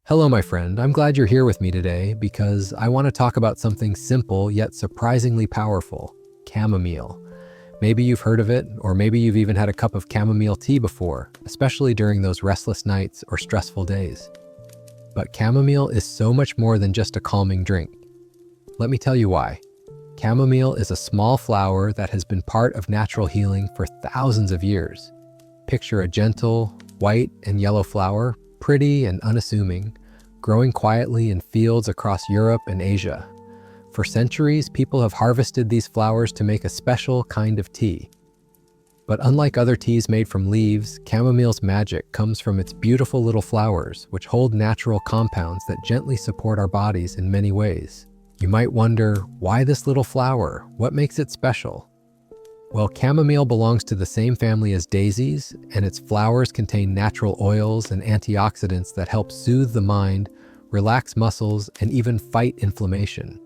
Hello, my friend. I'm glad you're here with me today because I want to talk about something simple yet surprisingly powerful: chamomile. Maybe you've heard of it, or maybe you've even had a cup of chamomile tea before, especially during those restless nights or stressful days. But chamomile is so much more than just a calming drink. Let me tell you why. Chamomile is a small flower that has been part of natural healing for thousands of years. Picture a gentle, white and yellow flower, pretty and unassuming, growing quietly in fields across Europe and Asia. For centuries, people have harvested these flowers to make a special kind of tea. But unlike other teas made from leaves, chamomile's magic comes from its beautiful little flowers, which hold natural compounds that gently support our bodies in many ways. You might wonder, why this little flower? What makes it special? Well, chamomile belongs to the same family as daisies, and its flowers contain natural oils and antioxidants that help soothe the mind, relax muscles, and even fight inflammation.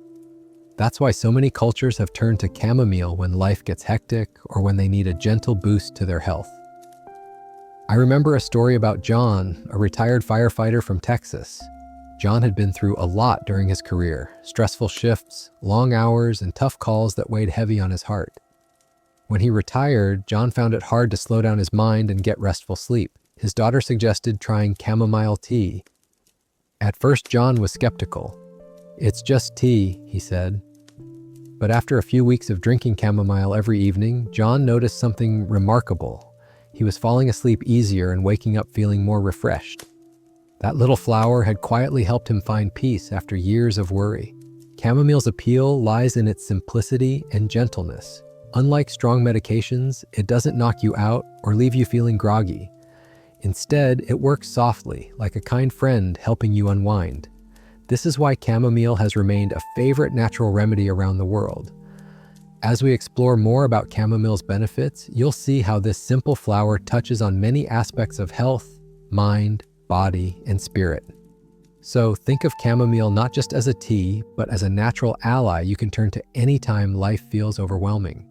That's why so many cultures have turned to chamomile when life gets hectic or when they need a gentle boost to their health. I remember a story about John, a retired firefighter from Texas. John had been through a lot during his career: stressful shifts, long hours, and tough calls that weighed heavy on his heart. When he retired, John found it hard to slow down his mind and get restful sleep. His daughter suggested trying chamomile tea. At first, John was skeptical. "It's just tea," he said. But after a few weeks of drinking chamomile every evening, John noticed something remarkable. He was falling asleep easier and waking up feeling more refreshed. That little flower had quietly helped him find peace after years of worry. Chamomile's appeal lies in its simplicity and gentleness. Unlike strong medications, it doesn't knock you out or leave you feeling groggy. Instead, it works softly, like a kind friend helping you unwind. This is why chamomile has remained a favorite natural remedy around the world. As we explore more about chamomile's benefits, you'll see how this simple flower touches on many aspects of health, mind, body, and spirit. So think of chamomile not just as a tea, but as a natural ally you can turn to anytime life feels overwhelming.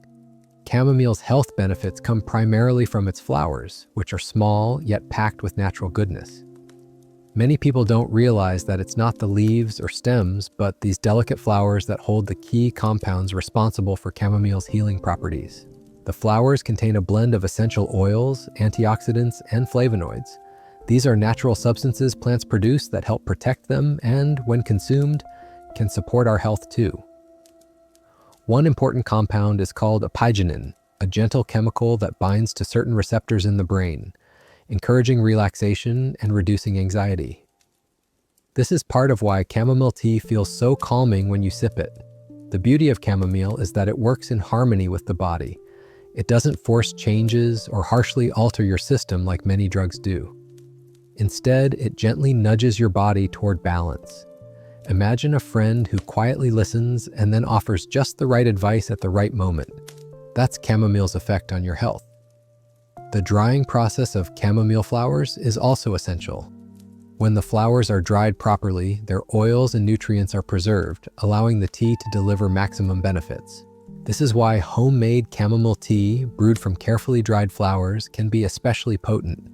Chamomile's health benefits come primarily from its flowers, which are small yet packed with natural goodness. Many people don't realize that it's not the leaves or stems, but these delicate flowers that hold the key compounds responsible for chamomile's healing properties. The flowers contain a blend of essential oils, antioxidants, and flavonoids. These are natural substances plants produce that help protect them and, when consumed, can support our health too. One important compound is called apigenin, a gentle chemical that binds to certain receptors in the brain, encouraging relaxation and reducing anxiety. This is part of why chamomile tea feels so calming when you sip it. The beauty of chamomile is that it works in harmony with the body. It doesn't force changes or harshly alter your system like many drugs do. Instead, it gently nudges your body toward balance. Imagine a friend who quietly listens and then offers just the right advice at the right moment. That's chamomile's effect on your health. The drying process of chamomile flowers is also essential. When the flowers are dried properly, their oils and nutrients are preserved, allowing the tea to deliver maximum benefits. This is why homemade chamomile tea, brewed from carefully dried flowers, can be especially potent.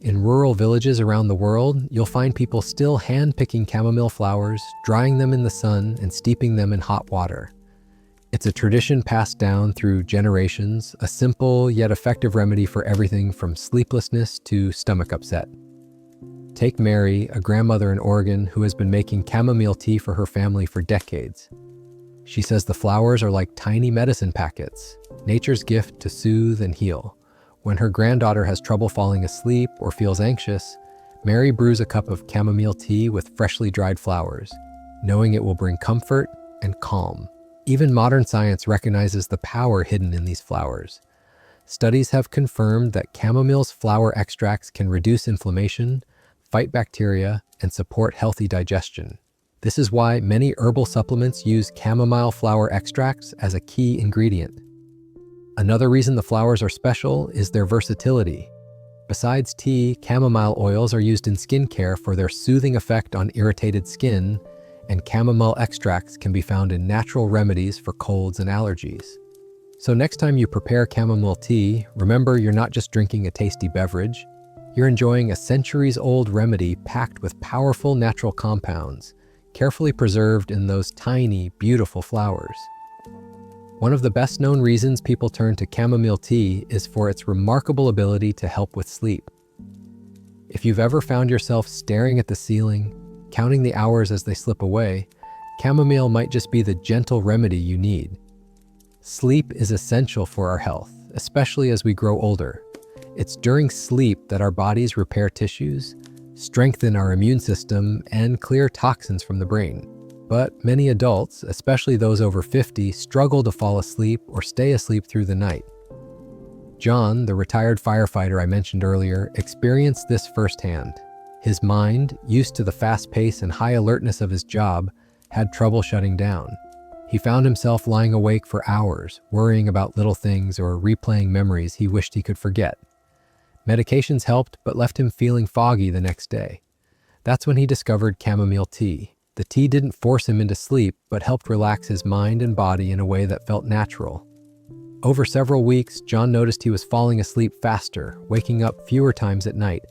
In rural villages around the world, you'll find people still hand-picking chamomile flowers, drying them in the sun, and steeping them in hot water. It's a tradition passed down through generations, a simple yet effective remedy for everything from sleeplessness to stomach upset. Take Mary, a grandmother in Oregon who has been making chamomile tea for her family for decades. She says the flowers are like tiny medicine packets, nature's gift to soothe and heal. When her granddaughter has trouble falling asleep or feels anxious, Mary brews a cup of chamomile tea with freshly dried flowers, knowing it will bring comfort and calm. Even modern science recognizes the power hidden in these flowers. Studies have confirmed that chamomile's flower extracts can reduce inflammation, fight bacteria, and support healthy digestion. This is why many herbal supplements use chamomile flower extracts as a key ingredient. Another reason the flowers are special is their versatility. Besides tea, chamomile oils are used in skincare for their soothing effect on irritated skin, and chamomile extracts can be found in natural remedies for colds and allergies. So next time you prepare chamomile tea, remember you're not just drinking a tasty beverage, You're enjoying a centuries-old remedy packed with powerful natural compounds, carefully preserved in those tiny, beautiful flowers. One of the best-known reasons people turn to chamomile tea is for its remarkable ability to help with sleep. If you've ever found yourself staring at the ceiling, counting the hours as they slip away, chamomile might just be the gentle remedy you need. Sleep is essential for our health, especially as we grow older. It's during sleep that our bodies repair tissues, strengthen our immune system, and clear toxins from the brain. But many adults, especially those over 50, struggle to fall asleep or stay asleep through the night. John, the retired firefighter I mentioned earlier, experienced this firsthand. His mind, used to the fast pace and high alertness of his job, had trouble shutting down. He found himself lying awake for hours, worrying about little things or replaying memories he wished he could forget. Medications helped, but left him feeling foggy the next day. That's when he discovered chamomile tea. The tea didn't force him into sleep, but helped relax his mind and body in a way that felt natural. Over several weeks, John noticed he was falling asleep faster, waking up fewer times at night,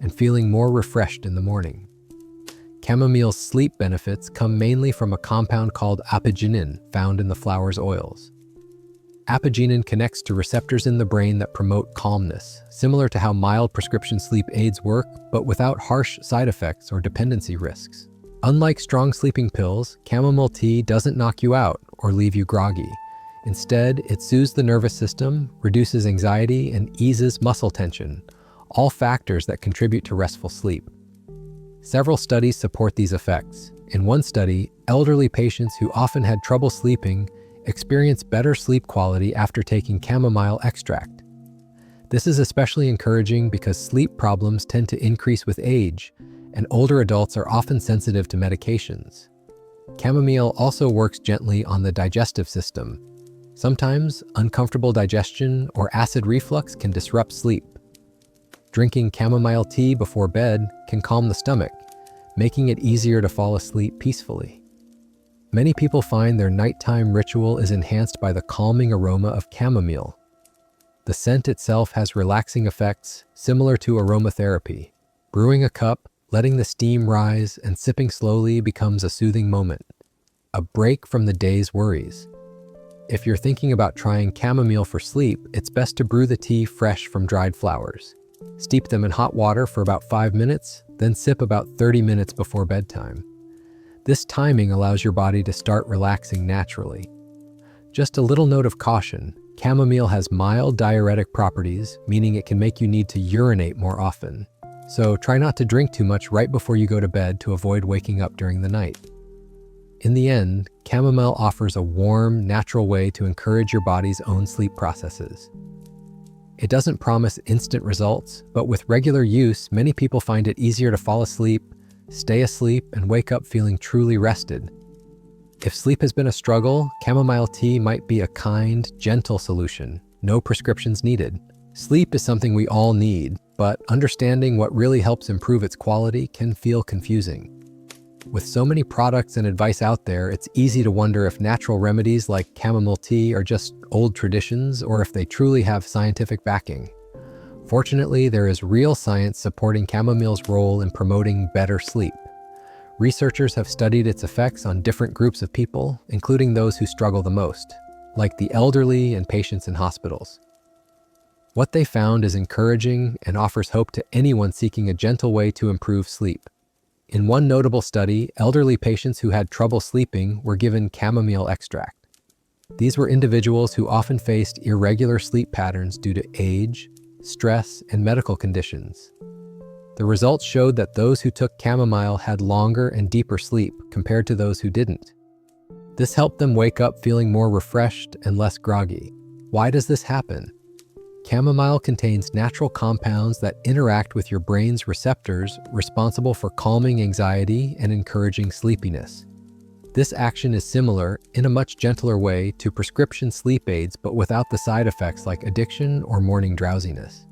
and feeling more refreshed in the morning. Chamomile's sleep benefits come mainly from a compound called apigenin, found in the flower's oils. Apigenin connects to receptors in the brain that promote calmness, similar to how mild prescription sleep aids work, but without harsh side effects or dependency risks. Unlike strong sleeping pills, chamomile tea doesn't knock you out or leave you groggy. Instead, it soothes the nervous system, reduces anxiety, and eases muscle tension, all factors that contribute to restful sleep. Several studies support these effects. In one study, elderly patients who often had trouble sleeping experienced better sleep quality after taking chamomile extract. This is especially encouraging because sleep problems tend to increase with age, and older adults are often sensitive to medications. Chamomile also works gently on the digestive system. Sometimes, uncomfortable digestion or acid reflux can disrupt sleep. Drinking chamomile tea before bed can calm the stomach, making it easier to fall asleep peacefully. Many people find their nighttime ritual is enhanced by the calming aroma of chamomile. The scent itself has relaxing effects similar to aromatherapy. Brewing a cup, letting the steam rise, and sipping slowly becomes a soothing moment, a break from the day's worries. If you're thinking about trying chamomile for sleep, it's best to brew the tea fresh from dried flowers. Steep them in hot water for about 5 minutes, then sip about 30 minutes before bedtime. This timing allows your body to start relaxing naturally. Just a little note of caution, chamomile has mild diuretic properties, meaning it can make you need to urinate more often. So try not to drink too much right before you go to bed to avoid waking up during the night. In the end, chamomile offers a warm, natural way to encourage your body's own sleep processes. It doesn't promise instant results, but with regular use, many people find it easier to fall asleep, stay asleep, and wake up feeling truly rested. If sleep has been a struggle, chamomile tea might be a kind, gentle solution. No prescriptions needed. Sleep is something we all need, but understanding what really helps improve its quality can feel confusing. With so many products and advice out there, it's easy to wonder if natural remedies like chamomile tea are just old traditions or if they truly have scientific backing. Fortunately, there is real science supporting chamomile's role in promoting better sleep. Researchers have studied its effects on different groups of people, including those who struggle the most, like the elderly and patients in hospitals. What they found is encouraging and offers hope to anyone seeking a gentle way to improve sleep. In one notable study, elderly patients who had trouble sleeping were given chamomile extract. These were individuals who often faced irregular sleep patterns due to age, stress, and medical conditions. The results showed that those who took chamomile had longer and deeper sleep compared to those who didn't. This helped them wake up feeling more refreshed and less groggy. Why does this happen? Chamomile contains natural compounds that interact with your brain's receptors responsible for calming anxiety and encouraging sleepiness. This action is similar, in a much gentler way, to prescription sleep aids but without the side effects like addiction or morning drowsiness.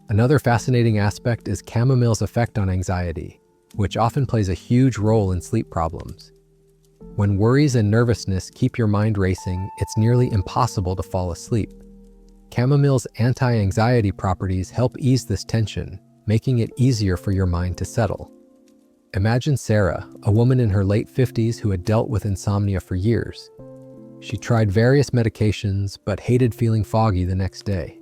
Another fascinating aspect is chamomile's effect on anxiety, which often plays a huge role in sleep problems. When worries and nervousness keep your mind racing, it's nearly impossible to fall asleep. Chamomile's anti-anxiety properties help ease this tension, making it easier for your mind to settle. Imagine Sarah, a woman in her late 50s who had dealt with insomnia for years. She tried various medications but hated feeling foggy the next day.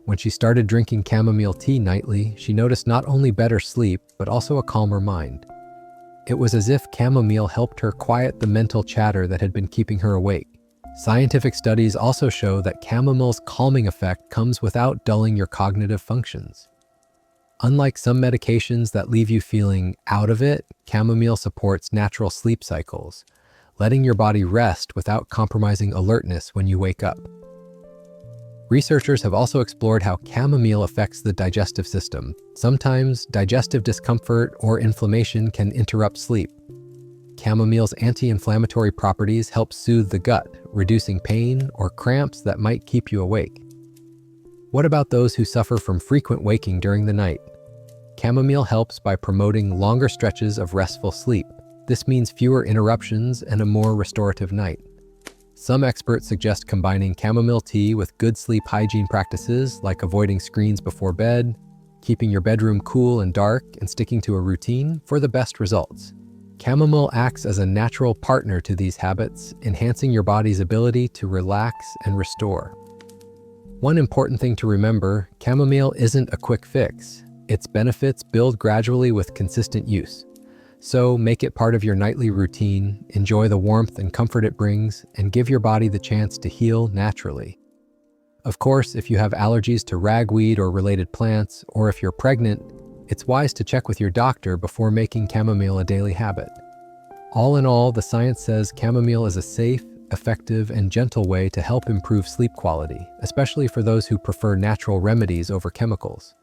When she started drinking chamomile tea nightly, she noticed not only better sleep, but also a calmer mind. It was as if chamomile helped her quiet the mental chatter that had been keeping her awake. Scientific studies also show that chamomile's calming effect comes without dulling your cognitive functions. Unlike some medications that leave you feeling out of it, chamomile supports natural sleep cycles, letting your body rest without compromising alertness when you wake up. Researchers have also explored how chamomile affects the digestive system. Sometimes digestive discomfort or inflammation can interrupt sleep. Chamomile's anti-inflammatory properties help soothe the gut, reducing pain or cramps that might keep you awake. What about those who suffer from frequent waking during the night? Chamomile helps by promoting longer stretches of restful sleep. This means fewer interruptions and a more restorative night. Some experts suggest combining chamomile tea with good sleep hygiene practices like avoiding screens before bed, keeping your bedroom cool and dark, and sticking to a routine for the best results. Chamomile acts as a natural partner to these habits, enhancing your body's ability to relax and restore. One important thing to remember, chamomile isn't a quick fix. Its benefits build gradually with consistent use. So make it part of your nightly routine, enjoy the warmth and comfort it brings, and give your body the chance to heal naturally. Of course, if you have allergies to ragweed or related plants, or if you're pregnant, it's wise to check with your doctor before making chamomile a daily habit. All in all, the science says chamomile is a safe, effective, and gentle way to help improve sleep quality, especially for those who prefer natural remedies over chemicals.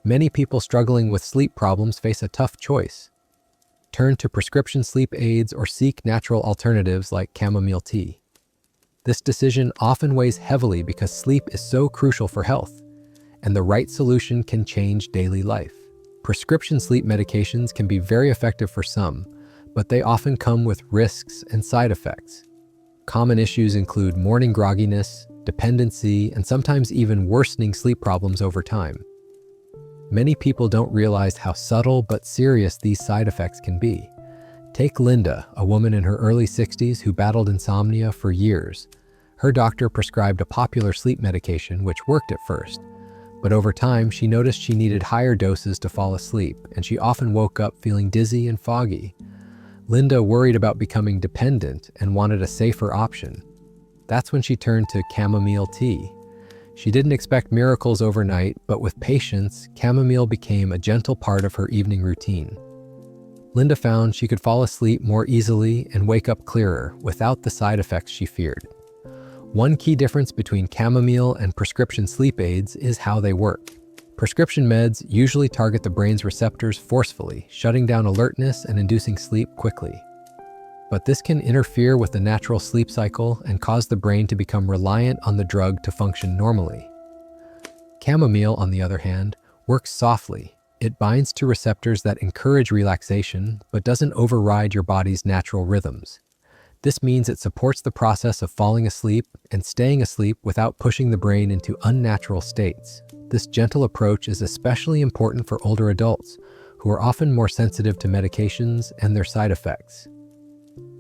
Many people struggling with sleep problems face a tough choice. Turn to prescription sleep aids or seek natural alternatives like chamomile tea. This decision often weighs heavily because sleep is so crucial for health, and the right solution can change daily life. Prescription sleep medications can be very effective for some, but they often come with risks and side effects. Common issues include morning grogginess, dependency, and sometimes even worsening sleep problems over time. Many people don't realize how subtle but serious these side effects can be. Take Linda, a woman in her early 60s who battled insomnia for years. Her doctor prescribed a popular sleep medication which worked at first, but over time she noticed she needed higher doses to fall asleep, and she often woke up feeling dizzy and foggy. Linda worried about becoming dependent and wanted a safer option. That's when she turned to chamomile tea. She didn't expect miracles overnight, but with patience, chamomile became a gentle part of her evening routine. Linda found she could fall asleep more easily and wake up clearer without the side effects she feared. One key difference between chamomile and prescription sleep aids is how they work. Prescription meds usually target the brain's receptors forcefully, shutting down alertness and inducing sleep quickly. But this can interfere with the natural sleep cycle and cause the brain to become reliant on the drug to function normally. Chamomile, on the other hand, works softly. It binds to receptors that encourage relaxation, but doesn't override your body's natural rhythms. This means it supports the process of falling asleep and staying asleep without pushing the brain into unnatural states. This gentle approach is especially important for older adults, who are often more sensitive to medications and their side effects.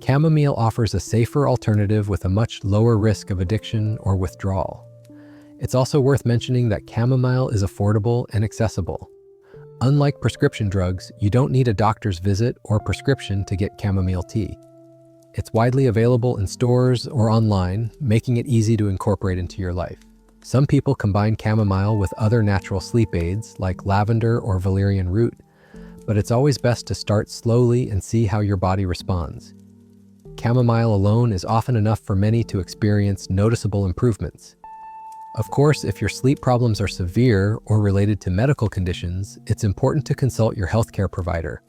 Chamomile offers a safer alternative with a much lower risk of addiction or withdrawal. It's also worth mentioning that chamomile is affordable and accessible. Unlike prescription drugs, you don't need a doctor's visit or prescription to get chamomile tea. It's widely available in stores or online, making it easy to incorporate into your life. Some people combine chamomile with other natural sleep aids like lavender or valerian root, but it's always best to start slowly and see how your body responds. Chamomile alone is often enough for many to experience noticeable improvements. Of course, if your sleep problems are severe or related to medical conditions, it's important to consult your healthcare provider.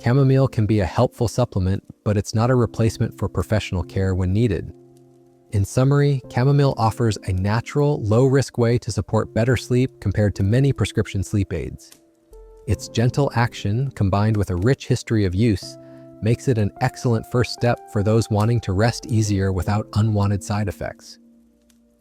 Chamomile can be a helpful supplement, but it's not a replacement for professional care when needed. In summary, chamomile offers a natural, low-risk way to support better sleep compared to many prescription sleep aids. Its gentle action, combined with a rich history of use, makes it an excellent first step for those wanting to rest easier without unwanted side effects.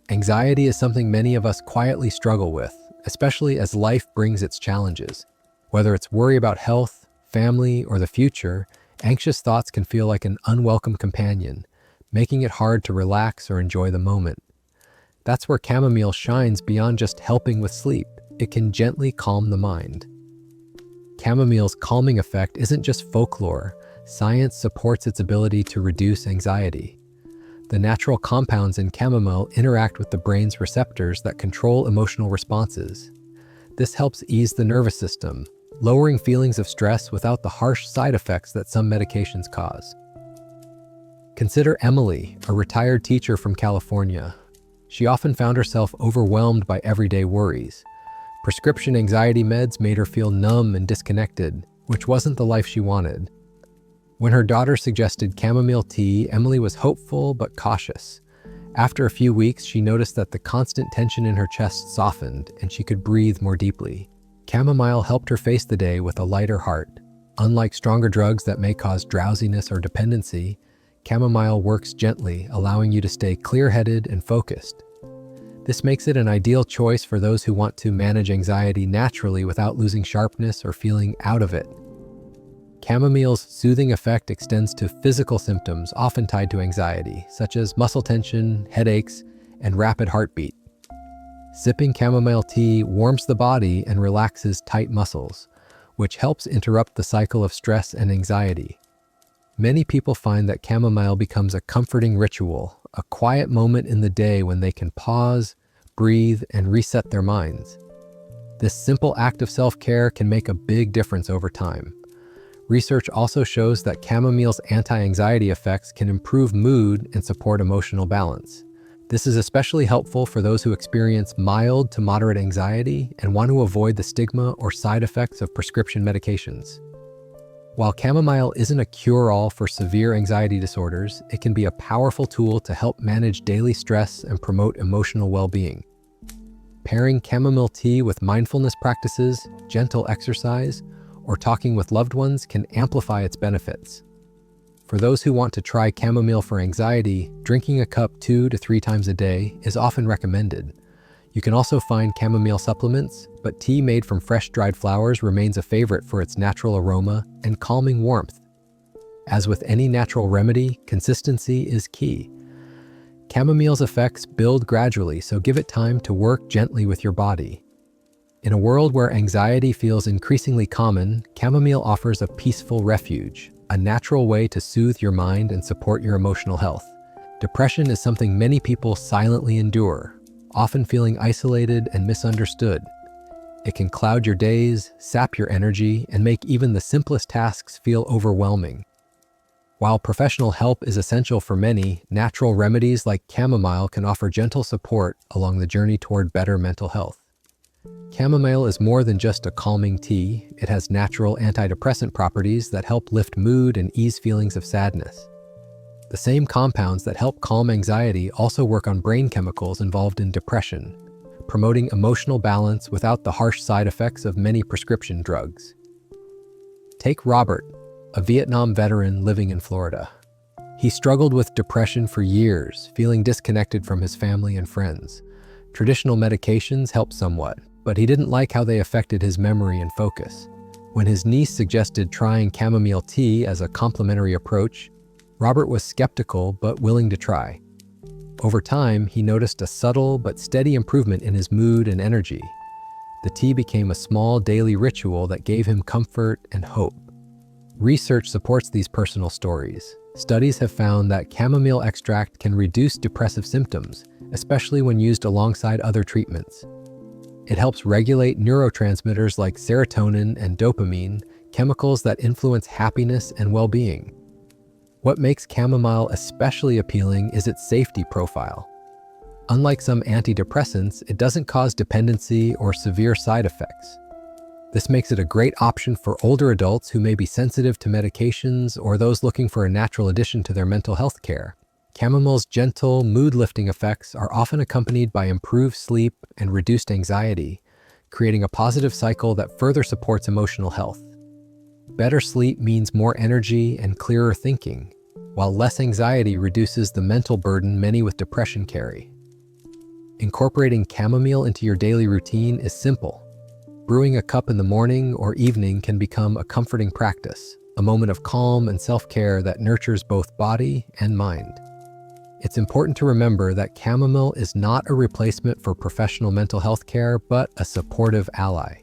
Anxiety is something many of us quietly struggle with, especially as life brings its challenges. Whether it's worry about health, family, or the future, anxious thoughts can feel like an unwelcome companion, making it hard to relax or enjoy the moment. That's where chamomile shines beyond just helping with sleep. It can gently calm the mind. Chamomile's calming effect isn't just folklore. Science supports its ability to reduce anxiety. The natural compounds in chamomile interact with the brain's receptors that control emotional responses. This helps ease the nervous system, lowering feelings of stress without the harsh side effects that some medications cause. Consider Emily, a retired teacher from California. She often found herself overwhelmed by everyday worries. Prescription anxiety meds made her feel numb and disconnected, which wasn't the life she wanted. When her daughter suggested chamomile tea, Emily was hopeful but cautious. After a few weeks, she noticed that the constant tension in her chest softened and she could breathe more deeply. Chamomile helped her face the day with a lighter heart. Unlike stronger drugs that may cause drowsiness or dependency, chamomile works gently, allowing you to stay clear-headed and focused. This makes it an ideal choice for those who want to manage anxiety naturally without losing sharpness or feeling out of it. Chamomile's soothing effect extends to physical symptoms often tied to anxiety, such as muscle tension, headaches, and rapid heartbeat. Sipping chamomile tea warms the body and relaxes tight muscles, which helps interrupt the cycle of stress and anxiety. Many people find that chamomile becomes a comforting ritual, a quiet moment in the day when they can pause, breathe, and reset their minds. This simple act of self-care can make a big difference over time. Research also shows that chamomile's anti-anxiety effects can improve mood and support emotional balance. This is especially helpful for those who experience mild to moderate anxiety and want to avoid the stigma or side effects of prescription medications. While chamomile isn't a cure-all for severe anxiety disorders, it can be a powerful tool to help manage daily stress and promote emotional well-being. Pairing chamomile tea with mindfulness practices, gentle exercise, or talking with loved ones can amplify its benefits. For those who want to try chamomile for anxiety, drinking a cup 2 to 3 times a day is often recommended. You can also find chamomile supplements, but tea made from fresh dried flowers remains a favorite for its natural aroma and calming warmth. As with any natural remedy, consistency is key. Chamomile's effects build gradually, so give it time to work gently with your body. In a world where anxiety feels increasingly common, chamomile offers a peaceful refuge, a natural way to soothe your mind and support your emotional health. Depression is something many people silently endure, often feeling isolated and misunderstood. It can cloud your days, sap your energy, and make even the simplest tasks feel overwhelming. While professional help is essential for many, natural remedies like chamomile can offer gentle support along the journey toward better mental health. Chamomile is more than just a calming tea. It has natural antidepressant properties that help lift mood and ease feelings of sadness. The same compounds that help calm anxiety also work on brain chemicals involved in depression, promoting emotional balance without the harsh side effects of many prescription drugs. Take Robert, a Vietnam veteran living in Florida. He struggled with depression for years, feeling disconnected from his family and friends. Traditional medications helped somewhat, but he didn't like how they affected his memory and focus. When his niece suggested trying chamomile tea as a complementary approach, Robert was skeptical but willing to try. Over time, he noticed a subtle but steady improvement in his mood and energy. The tea became a small daily ritual that gave him comfort and hope. Research supports these personal stories. Studies have found that chamomile extract can reduce depressive symptoms, especially when used alongside other treatments. It helps regulate neurotransmitters like serotonin and dopamine, chemicals that influence happiness and well-being. What makes chamomile especially appealing is its safety profile. Unlike some antidepressants, it doesn't cause dependency or severe side effects. This makes it a great option for older adults who may be sensitive to medications or those looking for a natural addition to their mental health care. Chamomile's gentle, mood-lifting effects are often accompanied by improved sleep and reduced anxiety, creating a positive cycle that further supports emotional health. Better sleep means more energy and clearer thinking, while less anxiety reduces the mental burden many with depression carry. Incorporating chamomile into your daily routine is simple. Brewing a cup in the morning or evening can become a comforting practice, a moment of calm and self-care that nurtures both body and mind. It's important to remember that chamomile is not a replacement for professional mental health care, but a supportive ally.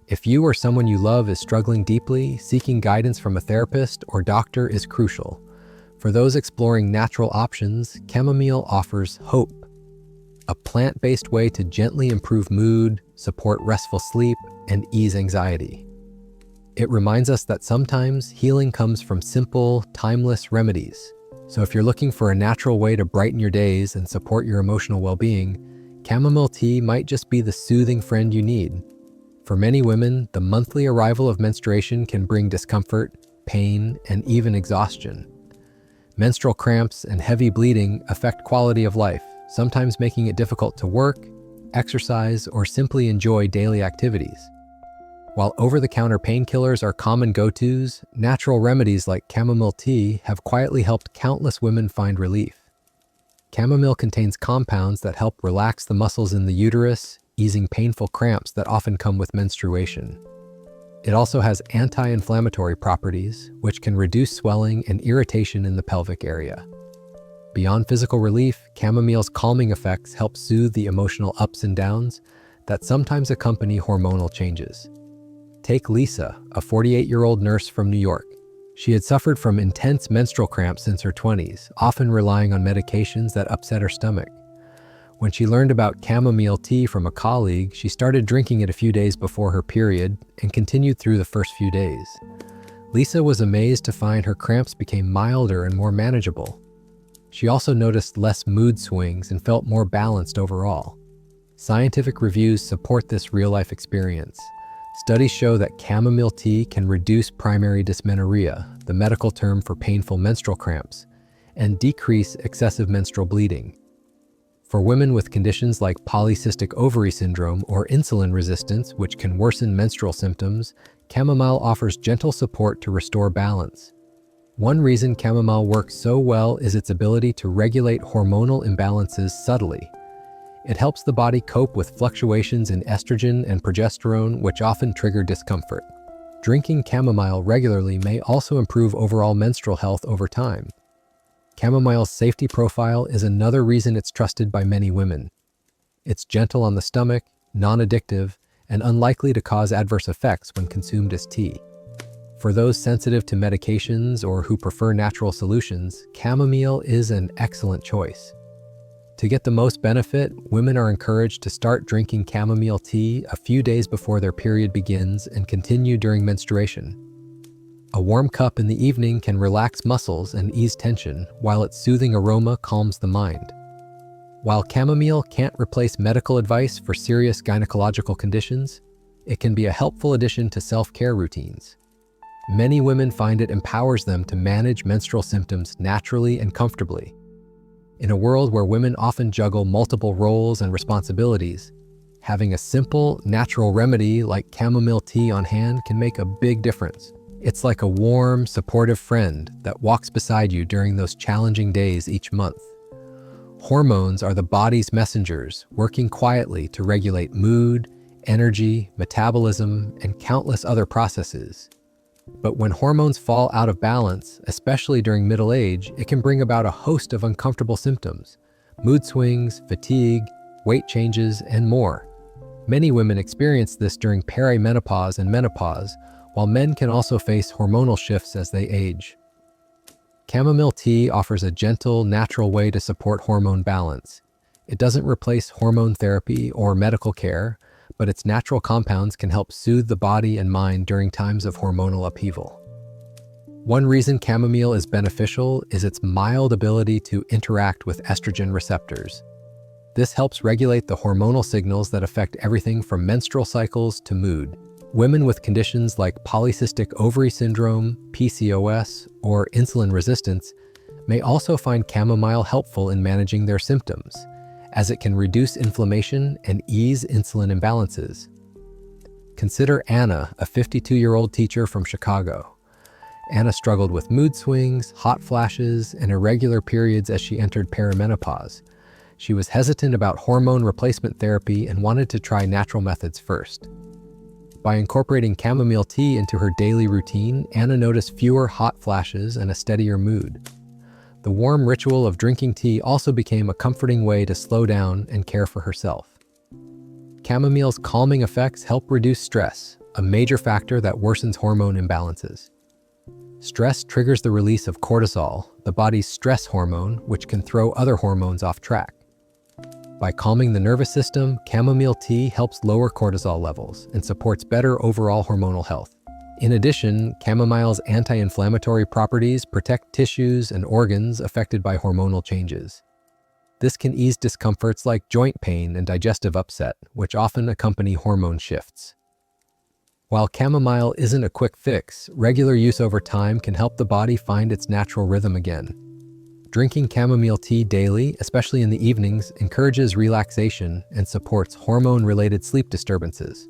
If you or someone you love is struggling deeply, seeking guidance from a therapist or doctor is crucial. For those exploring natural options, chamomile offers hope, a plant-based way to gently improve mood, support restful sleep, and ease anxiety. It reminds us that sometimes healing comes from simple, timeless remedies. So if you're looking for a natural way to brighten your days and support your emotional well-being, chamomile tea might just be the soothing friend you need. For many women, the monthly arrival of menstruation can bring discomfort, pain, and even exhaustion. Menstrual cramps and heavy bleeding affect quality of life, sometimes making it difficult to work, exercise, or simply enjoy daily activities. While over-the-counter painkillers are common go-tos, natural remedies like chamomile tea have quietly helped countless women find relief. Chamomile contains compounds that help relax the muscles in the uterus, easing painful cramps that often come with menstruation. It also has anti-inflammatory properties, which can reduce swelling and irritation in the pelvic area. Beyond physical relief, chamomile's calming effects help soothe the emotional ups and downs that sometimes accompany hormonal changes. Take Lisa, a 48-year-old nurse from New York. She had suffered from intense menstrual cramps since her 20s, often relying on medications that upset her stomach. When she learned about chamomile tea from a colleague, she started drinking it a few days before her period and continued through the first few days. Lisa was amazed to find her cramps became milder and more manageable. She also noticed less mood swings and felt more balanced overall. Scientific reviews support this real-life experience. Studies show that chamomile tea can reduce primary dysmenorrhea, the medical term for painful menstrual cramps, and decrease excessive menstrual bleeding. For women with conditions like polycystic ovary syndrome or insulin resistance, which can worsen menstrual symptoms, chamomile offers gentle support to restore balance. One reason chamomile works so well is its ability to regulate hormonal imbalances subtly. It helps the body cope with fluctuations in estrogen and progesterone, which often trigger discomfort. Drinking chamomile regularly may also improve overall menstrual health over time. Chamomile's safety profile is another reason it's trusted by many women. It's gentle on the stomach, non-addictive, and unlikely to cause adverse effects when consumed as tea. For those sensitive to medications or who prefer natural solutions, chamomile is an excellent choice. To get the most benefit, women are encouraged to start drinking chamomile tea a few days before their period begins and continue during menstruation. A warm cup in the evening can relax muscles and ease tension, while its soothing aroma calms the mind. While chamomile can't replace medical advice for serious gynecological conditions, it can be a helpful addition to self-care routines. Many women find it empowers them to manage menstrual symptoms naturally and comfortably. In a world where women often juggle multiple roles and responsibilities, having a simple, natural remedy like chamomile tea on hand can make a big difference. It's like a warm, supportive friend that walks beside you during those challenging days each month. Hormones are the body's messengers, working quietly to regulate mood, energy, metabolism, and countless other processes. But when hormones fall out of balance, especially during middle age, it can bring about a host of uncomfortable symptoms: mood swings, fatigue, weight changes, and more. Many women experience this during perimenopause and menopause, while men can also face hormonal shifts as they age. Chamomile tea offers a gentle, natural way to support hormone balance. It doesn't replace hormone therapy or medical care, but its natural compounds can help soothe the body and mind during times of hormonal upheaval. One reason chamomile is beneficial is its mild ability to interact with estrogen receptors. This helps regulate the hormonal signals that affect everything from menstrual cycles to mood. Women with conditions like polycystic ovary syndrome, PCOS, or insulin resistance may also find chamomile helpful in managing their symptoms, as it can reduce inflammation and ease insulin imbalances. Consider Anna, a 52-year-old teacher from Chicago. Anna struggled with mood swings, hot flashes, and irregular periods as she entered perimenopause. She was hesitant about hormone replacement therapy and wanted to try natural methods first. By incorporating chamomile tea into her daily routine, Anna noticed fewer hot flashes and a steadier mood. The warm ritual of drinking tea also became a comforting way to slow down and care for herself. Chamomile's calming effects help reduce stress, a major factor that worsens hormone imbalances. Stress triggers the release of cortisol, the body's stress hormone, which can throw other hormones off track. By calming the nervous system, chamomile tea helps lower cortisol levels and supports better overall hormonal health. In addition, chamomile's anti-inflammatory properties protect tissues and organs affected by hormonal changes. This can ease discomforts like joint pain and digestive upset, which often accompany hormone shifts. While chamomile isn't a quick fix, regular use over time can help the body find its natural rhythm again. Drinking chamomile tea daily, especially in the evenings, encourages relaxation and supports hormone-related sleep disturbances.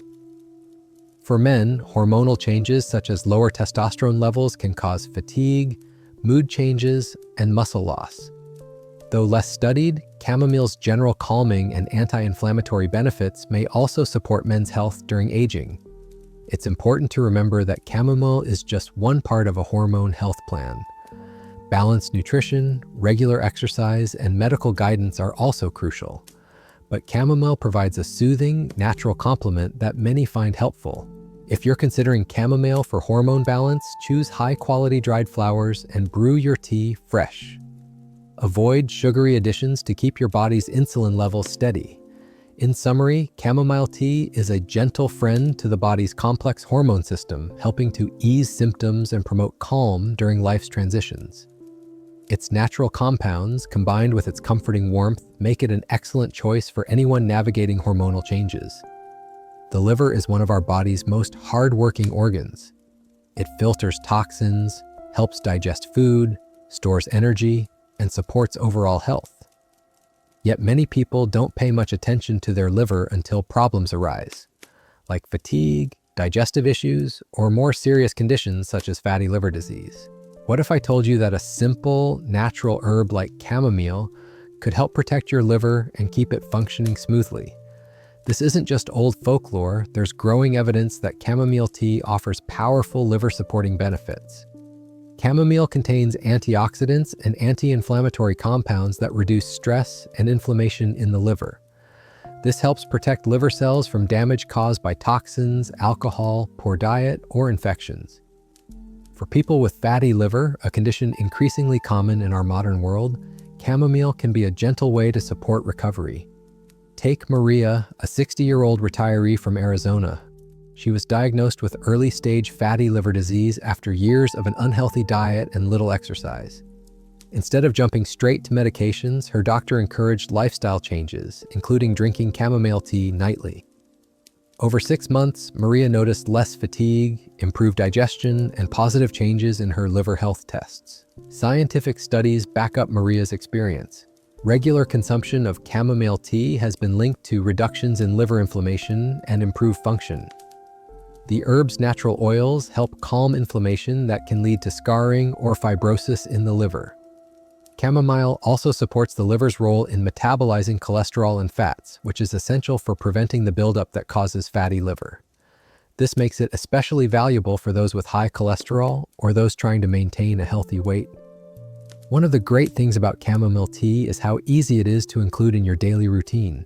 For men, hormonal changes such as lower testosterone levels can cause fatigue, mood changes, and muscle loss. Though less studied, chamomile's general calming and anti-inflammatory benefits may also support men's health during aging. It's important to remember that chamomile is just one part of a hormone health plan. Balanced nutrition, regular exercise, and medical guidance are also crucial. But chamomile provides a soothing, natural complement that many find helpful. If you're considering chamomile for hormone balance, choose high-quality dried flowers and brew your tea fresh. Avoid sugary additions to keep your body's insulin levels steady. In summary, chamomile tea is a gentle friend to the body's complex hormone system, helping to ease symptoms and promote calm during life's transitions. Its natural compounds, combined with its comforting warmth, make it an excellent choice for anyone navigating hormonal changes. The liver is one of our body's most hard-working organs. It filters toxins, helps digest food, stores energy, and supports overall health. Yet many people don't pay much attention to their liver until problems arise, like fatigue, digestive issues, or more serious conditions such as fatty liver disease. What if I told you that a simple, natural herb like chamomile could help protect your liver and keep it functioning smoothly? This isn't just old folklore, there's growing evidence that chamomile tea offers powerful liver-supporting benefits. Chamomile contains antioxidants and anti-inflammatory compounds that reduce stress and inflammation in the liver. This helps protect liver cells from damage caused by toxins, alcohol, poor diet, or infections. For people with fatty liver, a condition increasingly common in our modern world, chamomile can be a gentle way to support recovery. Take Maria, a 60-year-old retiree from Arizona. She was diagnosed with early-stage fatty liver disease after years of an unhealthy diet and little exercise. Instead of jumping straight to medications, her doctor encouraged lifestyle changes, including drinking chamomile tea nightly. Over 6 months, Maria noticed less fatigue, improved digestion, and positive changes in her liver health tests. Scientific studies back up Maria's experience. Regular consumption of chamomile tea has been linked to reductions in liver inflammation and improved function. The herb's natural oils help calm inflammation that can lead to scarring or fibrosis in the liver. Chamomile also supports the liver's role in metabolizing cholesterol and fats, which is essential for preventing the buildup that causes fatty liver. This makes it especially valuable for those with high cholesterol or those trying to maintain a healthy weight. One of the great things about chamomile tea is how easy it is to include in your daily routine.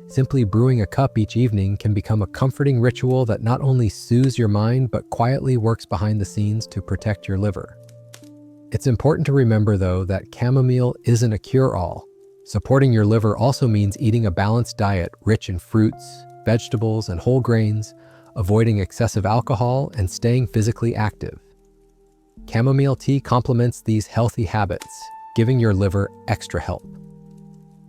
Simply brewing a cup each evening can become a comforting ritual that not only soothes your mind but quietly works behind the scenes to protect your liver. It's important to remember, though, that chamomile isn't a cure-all. Supporting your liver also means eating a balanced diet rich in fruits, vegetables, and whole grains, avoiding excessive alcohol, and staying physically active. Chamomile tea complements these healthy habits, giving your liver extra help.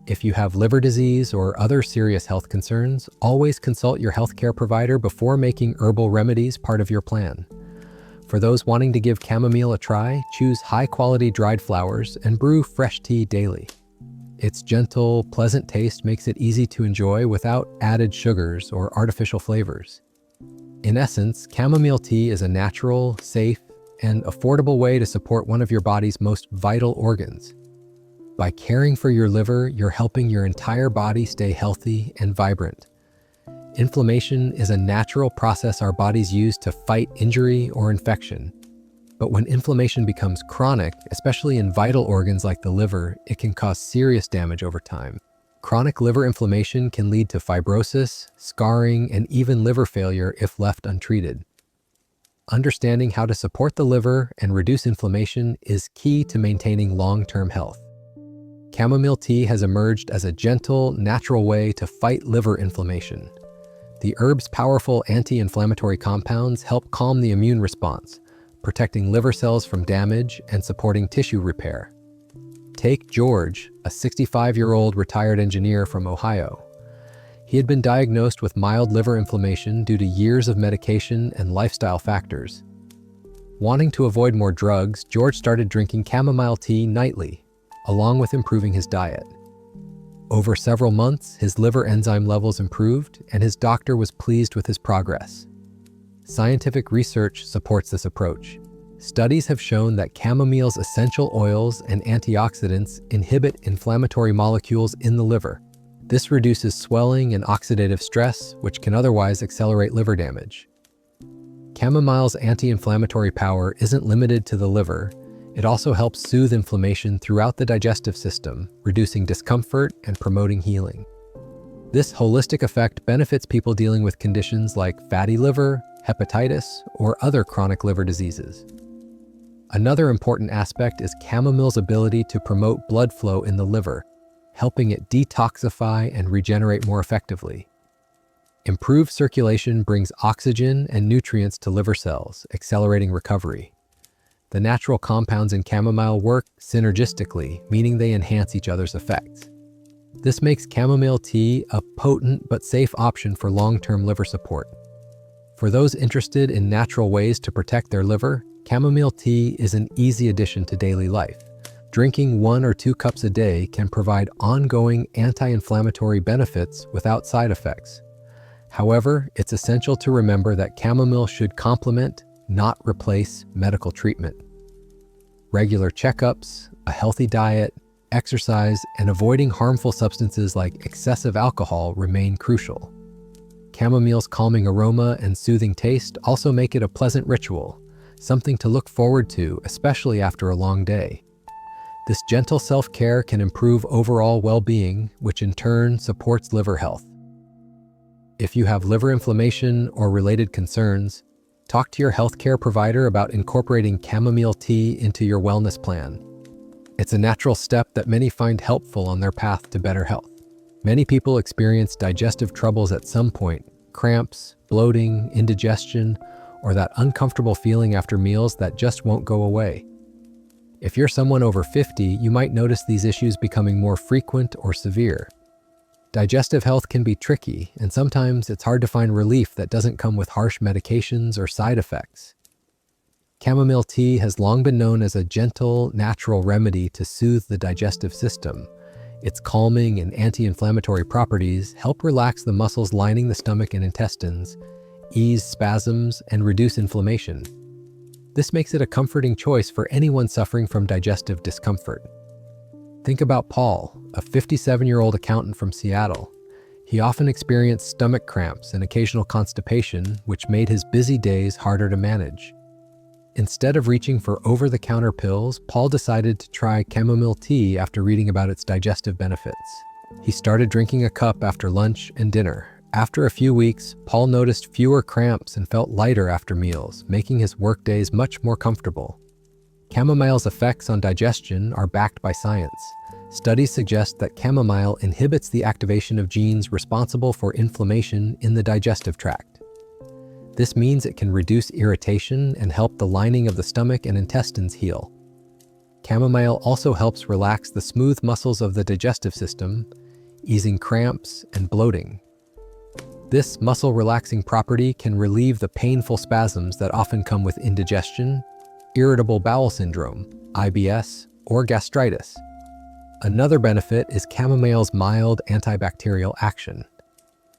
If you have liver disease or other serious health concerns, always consult your healthcare provider before making herbal remedies part of your plan. For those wanting to give chamomile a try, choose high-quality dried flowers and brew fresh tea daily. Its gentle, pleasant taste makes it easy to enjoy without added sugars or artificial flavors. In essence, chamomile tea is a natural, safe, and affordable way to support one of your body's most vital organs. By caring for your liver, you're helping your entire body stay healthy and vibrant. Inflammation is a natural process our bodies use to fight injury or infection. But when inflammation becomes chronic, especially in vital organs like the liver, it can cause serious damage over time. Chronic liver inflammation can lead to fibrosis, scarring, and even liver failure if left untreated. Understanding how to support the liver and reduce inflammation is key to maintaining long-term health. Chamomile tea has emerged as a gentle, natural way to fight liver inflammation. The herb's powerful anti-inflammatory compounds help calm the immune response, protecting liver cells from damage and supporting tissue repair. Take George, a 65-year-old retired engineer from Ohio. He had been diagnosed with mild liver inflammation due to years of medication and lifestyle factors. Wanting to avoid more drugs, George started drinking chamomile tea nightly, along with improving his diet. Over several months, his liver enzyme levels improved, and his doctor was pleased with his progress. Scientific research supports this approach. Studies have shown that chamomile's essential oils and antioxidants inhibit inflammatory molecules in the liver. This reduces swelling and oxidative stress, which can otherwise accelerate liver damage. Chamomile's anti-inflammatory power isn't limited to the liver. It also helps soothe inflammation throughout the digestive system, reducing discomfort and promoting healing. This holistic effect benefits people dealing with conditions like fatty liver, hepatitis, or other chronic liver diseases. Another important aspect is chamomile's ability to promote blood flow in the liver, helping it detoxify and regenerate more effectively. Improved circulation brings oxygen and nutrients to liver cells, accelerating recovery. The natural compounds in chamomile work synergistically, meaning they enhance each other's effects. This makes chamomile tea a potent but safe option for long-term liver support. For those interested in natural ways to protect their liver, chamomile tea is an easy addition to daily life. Drinking 1 or 2 cups a day can provide ongoing anti-inflammatory benefits without side effects. However, it's essential to remember that chamomile should complement, not replace, medical treatment. Regular checkups, a healthy diet, exercise, and avoiding harmful substances like excessive alcohol remain crucial. Chamomile's calming aroma and soothing taste also make it a pleasant ritual, something to look forward to, especially after a long day. This gentle self-care can improve overall well-being, which in turn supports liver health. If you have liver inflammation or related concerns, talk to your healthcare provider about incorporating chamomile tea into your wellness plan. It's a natural step that many find helpful on their path to better health. Many people experience digestive troubles at some point: cramps, bloating, indigestion, or that uncomfortable feeling after meals that just won't go away. If you're someone over 50, you might notice these issues becoming more frequent or severe. Digestive health can be tricky, and sometimes it's hard to find relief that doesn't come with harsh medications or side effects. Chamomile tea has long been known as a gentle, natural remedy to soothe the digestive system. Its calming and anti-inflammatory properties help relax the muscles lining the stomach and intestines, ease spasms, and reduce inflammation. This makes it a comforting choice for anyone suffering from digestive discomfort. Think about Paul, a 57-year-old accountant from Seattle. He often experienced stomach cramps and occasional constipation, which made his busy days harder to manage. Instead of reaching for over-the-counter pills, Paul decided to try chamomile tea after reading about its digestive benefits. He started drinking a cup after lunch and dinner. After a few weeks, Paul noticed fewer cramps and felt lighter after meals, making his workdays much more comfortable. Chamomile's effects on digestion are backed by science. Studies suggest that chamomile inhibits the activation of genes responsible for inflammation in the digestive tract. This means it can reduce irritation and help the lining of the stomach and intestines heal. Chamomile also helps relax the smooth muscles of the digestive system, easing cramps and bloating. This muscle-relaxing property can relieve the painful spasms that often come with indigestion, irritable bowel syndrome, IBS, or gastritis. Another benefit is chamomile's mild antibacterial action.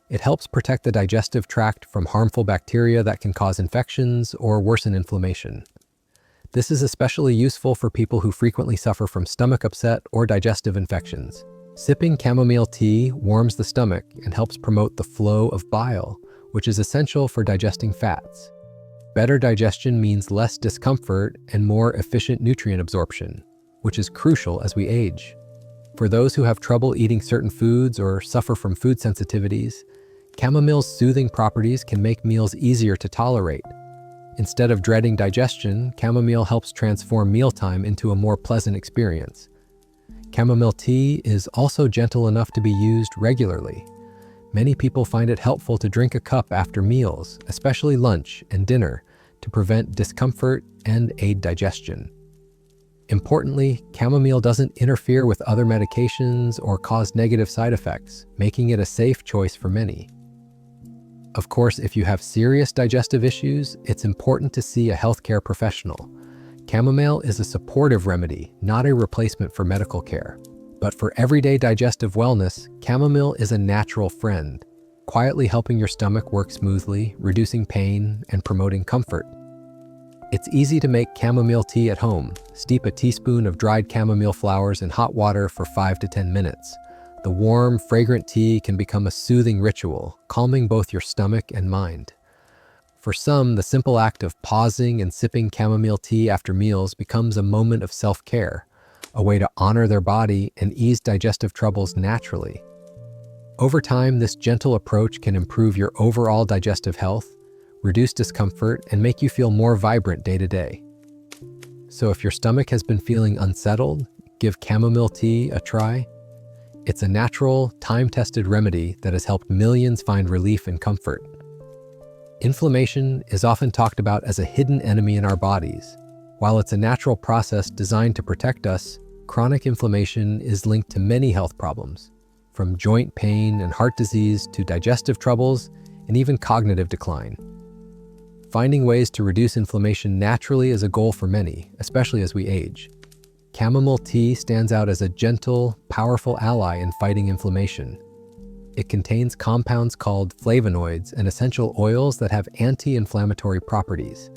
It helps protect the digestive tract from harmful bacteria that can cause infections or worsen inflammation. This is especially useful for people who frequently suffer from stomach upset or digestive infections. Sipping chamomile tea warms the stomach and helps promote the flow of bile, which is essential for digesting fats. Better digestion means less discomfort and more efficient nutrient absorption, which is crucial as we age. For those who have trouble eating certain foods or suffer from food sensitivities, chamomile's soothing properties can make meals easier to tolerate. Instead of dreading digestion, chamomile helps transform mealtime into a more pleasant experience. Chamomile tea is also gentle enough to be used regularly. Many people find it helpful to drink a cup after meals, especially lunch and dinner, to prevent discomfort and aid digestion. Importantly, chamomile doesn't interfere with other medications or cause negative side effects, making it a safe choice for many. Of course, if you have serious digestive issues, it's important to see a healthcare professional. Chamomile is a supportive remedy, not a replacement for medical care. But for everyday digestive wellness, chamomile is a natural friend, quietly helping your stomach work smoothly, reducing pain, and promoting comfort. It's easy to make chamomile tea at home. Steep a teaspoon of dried chamomile flowers in hot water for 5 to 10 minutes. The warm, fragrant tea can become a soothing ritual, calming both your stomach and mind. For some, the simple act of pausing and sipping chamomile tea after meals becomes a moment of self-care, a way to honor their body and ease digestive troubles naturally. Over time, this gentle approach can improve your overall digestive health, reduce discomfort, and make you feel more vibrant day to day. So if your stomach has been feeling unsettled, give chamomile tea a try. It's a natural, time-tested remedy that has helped millions find relief and comfort. Inflammation is often talked about as a hidden enemy in our bodies. While it's a natural process designed to protect us, chronic inflammation is linked to many health problems, from joint pain and heart disease to digestive troubles and even cognitive decline. Finding ways to reduce inflammation naturally is a goal for many, especially as we age. Chamomile tea stands out as a gentle, powerful ally in fighting inflammation. It contains compounds called flavonoids and essential oils that have anti-inflammatory properties,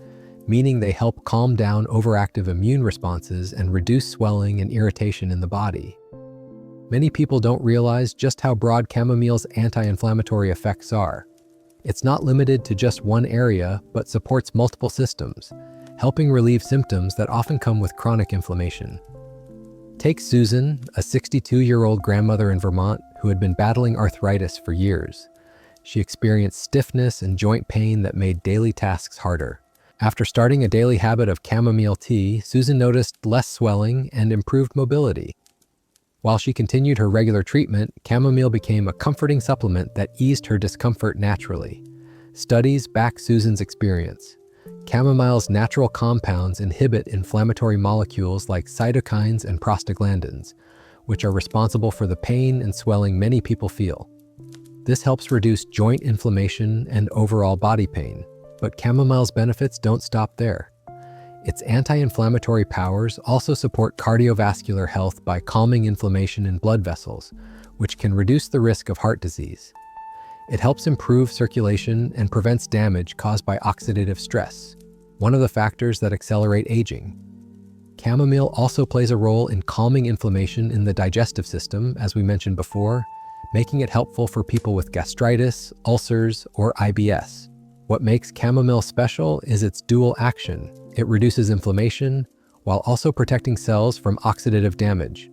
meaning they help calm down overactive immune responses and reduce swelling and irritation in the body. Many people don't realize just how broad chamomile's anti-inflammatory effects are. It's not limited to just one area, but supports multiple systems, helping relieve symptoms that often come with chronic inflammation. Take Susan, a 62-year-old grandmother in Vermont who had been battling arthritis for years. She experienced stiffness and joint pain that made daily tasks harder. After starting a daily habit of chamomile tea, Susan noticed less swelling and improved mobility. While she continued her regular treatment, chamomile became a comforting supplement that eased her discomfort naturally. Studies back Susan's experience. Chamomile's natural compounds inhibit inflammatory molecules like cytokines and prostaglandins, which are responsible for the pain and swelling many people feel. This helps reduce joint inflammation and overall body pain. But chamomile's benefits don't stop there. Its anti-inflammatory powers also support cardiovascular health by calming inflammation in blood vessels, which can reduce the risk of heart disease. It helps improve circulation and prevents damage caused by oxidative stress, one of the factors that accelerate aging. Chamomile also plays a role in calming inflammation in the digestive system, as we mentioned before, making it helpful for people with gastritis, ulcers, or IBS. What makes chamomile special is its dual action. It reduces inflammation while also protecting cells from oxidative damage.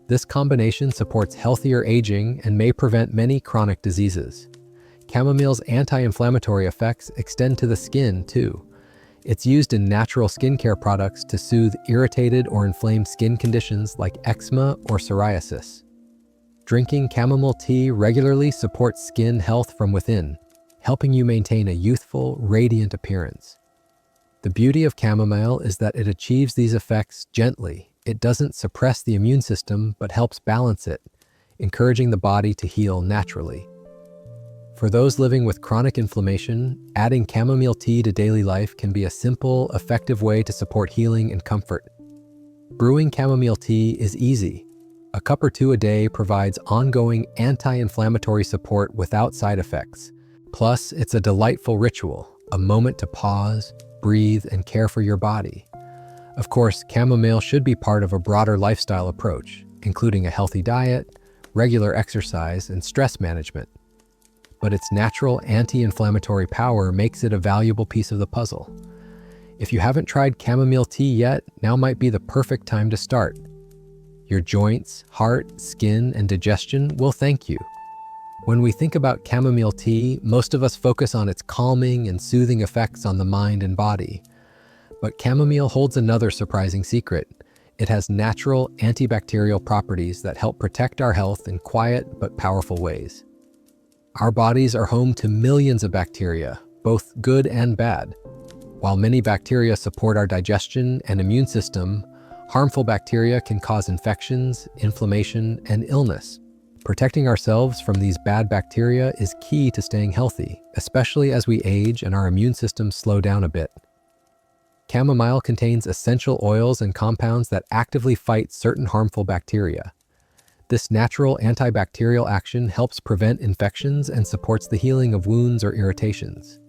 This combination supports healthier aging and may prevent many chronic diseases. Chamomile's anti-inflammatory effects extend to the skin, too. It's used in natural skincare products to soothe irritated or inflamed skin conditions like eczema or psoriasis. Drinking chamomile tea regularly supports skin health from within, helping you maintain a youthful, radiant appearance. The beauty of chamomile is that it achieves these effects gently. It doesn't suppress the immune system, but helps balance it, encouraging the body to heal naturally. For those living with chronic inflammation, adding chamomile tea to daily life can be a simple, effective way to support healing and comfort. Brewing chamomile tea is easy. A cup or two a day provides ongoing anti-inflammatory support without side effects. Plus, it's a delightful ritual, a moment to pause, breathe, and care for your body. Of course, chamomile should be part of a broader lifestyle approach, including a healthy diet, regular exercise, and stress management. But its natural anti-inflammatory power makes it a valuable piece of the puzzle. If you haven't tried chamomile tea yet, now might be the perfect time to start. Your joints, heart, skin, and digestion will thank you. When we think about chamomile tea, most of us focus on its calming and soothing effects on the mind and body. But chamomile holds another surprising secret. It has natural antibacterial properties that help protect our health in quiet but powerful ways. Our bodies are home to millions of bacteria, both good and bad. While many bacteria support our digestion and immune system, harmful bacteria can cause infections, inflammation, and illness. Protecting ourselves from these bad bacteria is key to staying healthy, especially as we age and our immune systems slow down a bit. Chamomile contains essential oils and compounds that actively fight certain harmful bacteria. This natural antibacterial action helps prevent infections and supports the healing of wounds or irritations.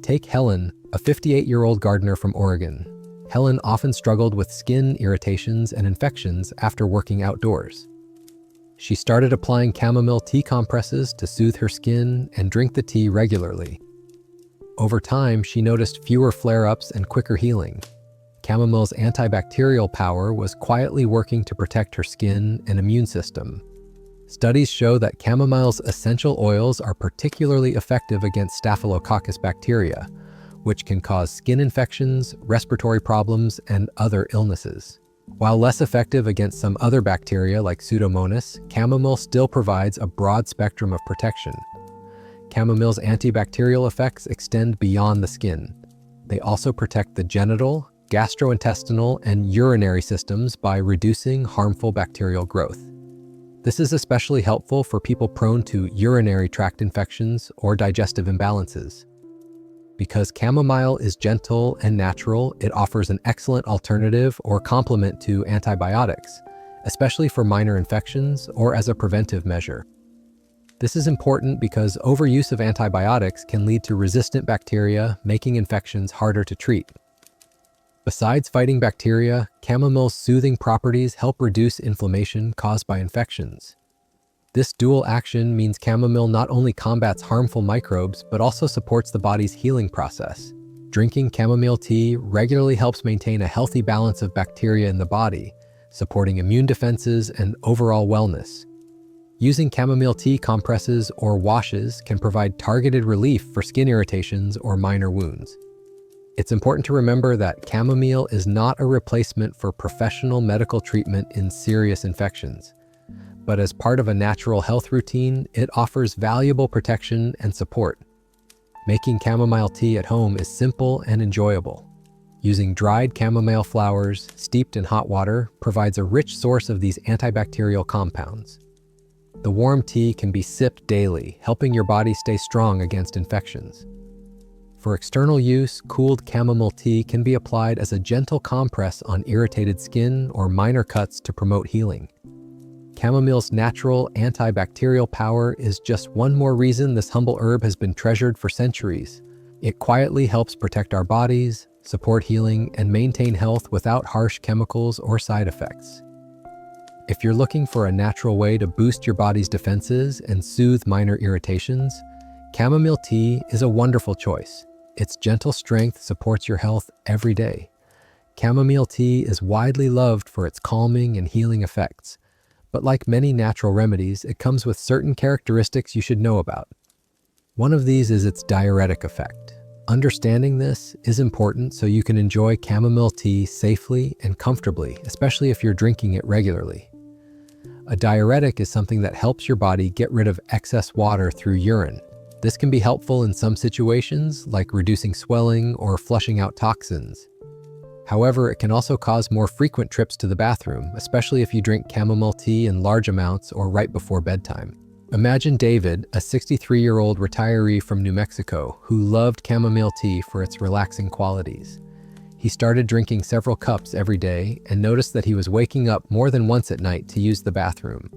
Take Helen, a 58-year-old gardener from Oregon. Helen often struggled with skin irritations and infections after working outdoors. She started applying chamomile tea compresses to soothe her skin and drink the tea regularly. Over time, she noticed fewer flare-ups and quicker healing. Chamomile's antibacterial power was quietly working to protect her skin and immune system. Studies show that chamomile's essential oils are particularly effective against Staphylococcus bacteria, which can cause skin infections, respiratory problems, and other illnesses. While less effective against some other bacteria like Pseudomonas, chamomile still provides a broad spectrum of protection. Chamomile's antibacterial effects extend beyond the skin. They also protect the genital, gastrointestinal, and urinary systems by reducing harmful bacterial growth. This is especially helpful for people prone to urinary tract infections or digestive imbalances. Because chamomile is gentle and natural, it offers an excellent alternative or complement to antibiotics, especially for minor infections or as a preventive measure. This is important because overuse of antibiotics can lead to resistant bacteria, making infections harder to treat. Besides fighting bacteria, chamomile's soothing properties help reduce inflammation caused by infections. This dual action means chamomile not only combats harmful microbes, but also supports the body's healing process. Drinking chamomile tea regularly helps maintain a healthy balance of bacteria in the body, supporting immune defenses and overall wellness. Using chamomile tea compresses or washes can provide targeted relief for skin irritations or minor wounds. It's important to remember that chamomile is not a replacement for professional medical treatment in serious infections. But as part of a natural health routine, it offers valuable protection and support. Making chamomile tea at home is simple and enjoyable. Using dried chamomile flowers steeped in hot water provides a rich source of these antibacterial compounds. The warm tea can be sipped daily, helping your body stay strong against infections. For external use, cooled chamomile tea can be applied as a gentle compress on irritated skin or minor cuts to promote healing. Chamomile's natural antibacterial power is just one more reason this humble herb has been treasured for centuries. It quietly helps protect our bodies, support healing, and maintain health without harsh chemicals or side effects. If you're looking for a natural way to boost your body's defenses and soothe minor irritations, chamomile tea is a wonderful choice. Its gentle strength supports your health every day. Chamomile tea is widely loved for its calming and healing effects, but like many natural remedies, it comes with certain characteristics you should know about. One of these is its diuretic effect. Understanding this is important so you can enjoy chamomile tea safely and comfortably, especially if you're drinking it regularly. A diuretic is something that helps your body get rid of excess water through urine. This can be helpful in some situations, like reducing swelling or flushing out toxins. However, it can also cause more frequent trips to the bathroom, especially if you drink chamomile tea in large amounts or right before bedtime. Imagine David, a 63-year-old retiree from New Mexico who loved chamomile tea for its relaxing qualities. He started drinking several cups every day and noticed that he was waking up more than once at night to use the bathroom.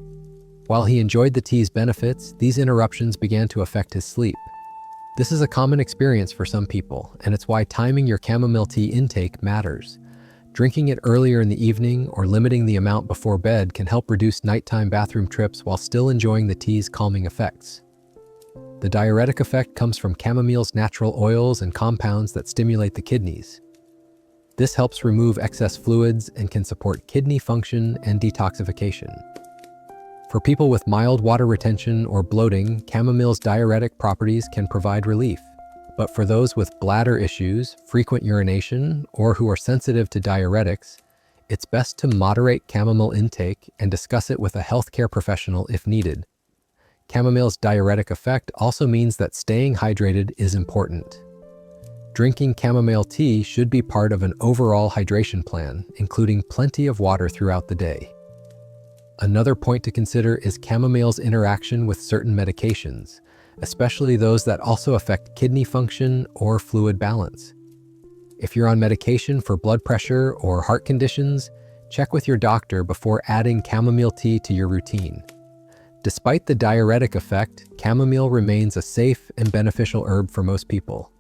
While he enjoyed the tea's benefits, these interruptions began to affect his sleep. This is a common experience for some people, and it's why timing your chamomile tea intake matters. Drinking it earlier in the evening or limiting the amount before bed can help reduce nighttime bathroom trips while still enjoying the tea's calming effects. The diuretic effect comes from chamomile's natural oils and compounds that stimulate the kidneys. This helps remove excess fluids and can support kidney function and detoxification. For people with mild water retention or bloating, chamomile's diuretic properties can provide relief. But for those with bladder issues, frequent urination, or who are sensitive to diuretics, it's best to moderate chamomile intake and discuss it with a healthcare professional if needed. Chamomile's diuretic effect also means that staying hydrated is important. Drinking chamomile tea should be part of an overall hydration plan, including plenty of water throughout the day. Another point to consider is chamomile's interaction with certain medications, especially those that also affect kidney function or fluid balance. If you're on medication for blood pressure or heart conditions, check with your doctor before adding chamomile tea to your routine. Despite the diuretic effect, chamomile remains a safe and beneficial herb for most people.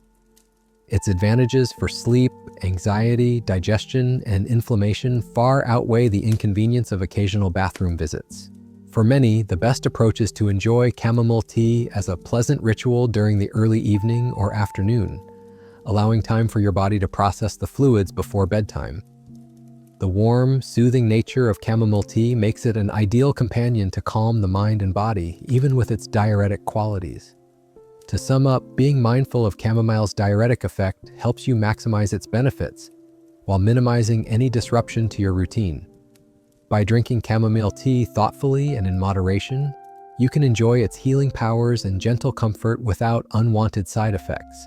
Its advantages for sleep, anxiety, digestion, and inflammation far outweigh the inconvenience of occasional bathroom visits. For many, the best approach is to enjoy chamomile tea as a pleasant ritual during the early evening or afternoon, allowing time for your body to process the fluids before bedtime. The warm, soothing nature of chamomile tea makes it an ideal companion to calm the mind and body, even with its diuretic qualities. To sum up, being mindful of chamomile's diuretic effect helps you maximize its benefits while minimizing any disruption to your routine. By drinking chamomile tea thoughtfully and in moderation, you can enjoy its healing powers and gentle comfort without unwanted side effects.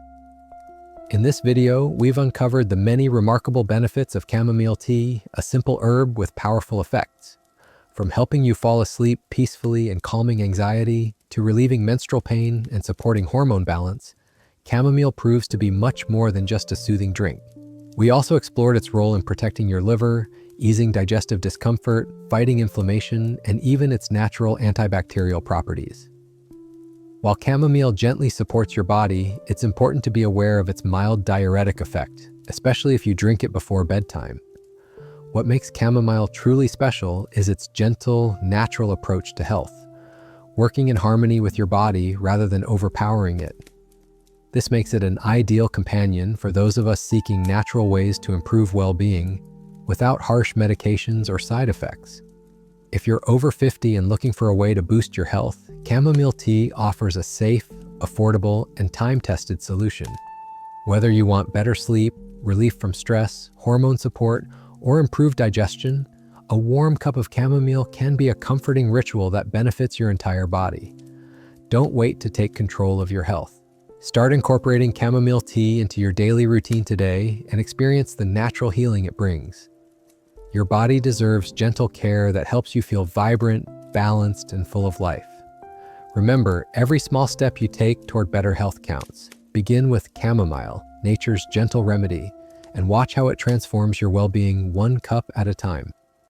In this video, we've uncovered the many remarkable benefits of chamomile tea, a simple herb with powerful effects. From helping you fall asleep peacefully and calming anxiety, to relieving menstrual pain and supporting hormone balance, chamomile proves to be much more than just a soothing drink. We also explored its role in protecting your liver, easing digestive discomfort, fighting inflammation, and even its natural antibacterial properties. While chamomile gently supports your body, it's important to be aware of its mild diuretic effect, especially if you drink it before bedtime. What makes chamomile truly special is its gentle, natural approach to health, working in harmony with your body rather than overpowering it. This makes it an ideal companion for those of us seeking natural ways to improve well-being without harsh medications or side effects. If you're over 50 and looking for a way to boost your health, chamomile tea offers a safe, affordable, and time-tested solution. Whether you want better sleep, relief from stress, hormone support, or improved digestion, a warm cup of chamomile can be a comforting ritual that benefits your entire body. Don't wait to take control of your health. Start incorporating chamomile tea into your daily routine today and experience the natural healing it brings. Your body deserves gentle care that helps you feel vibrant, balanced, and full of life. Remember, every small step you take toward better health counts. Begin with chamomile, nature's gentle remedy, and watch how it transforms your well-being one cup at a time.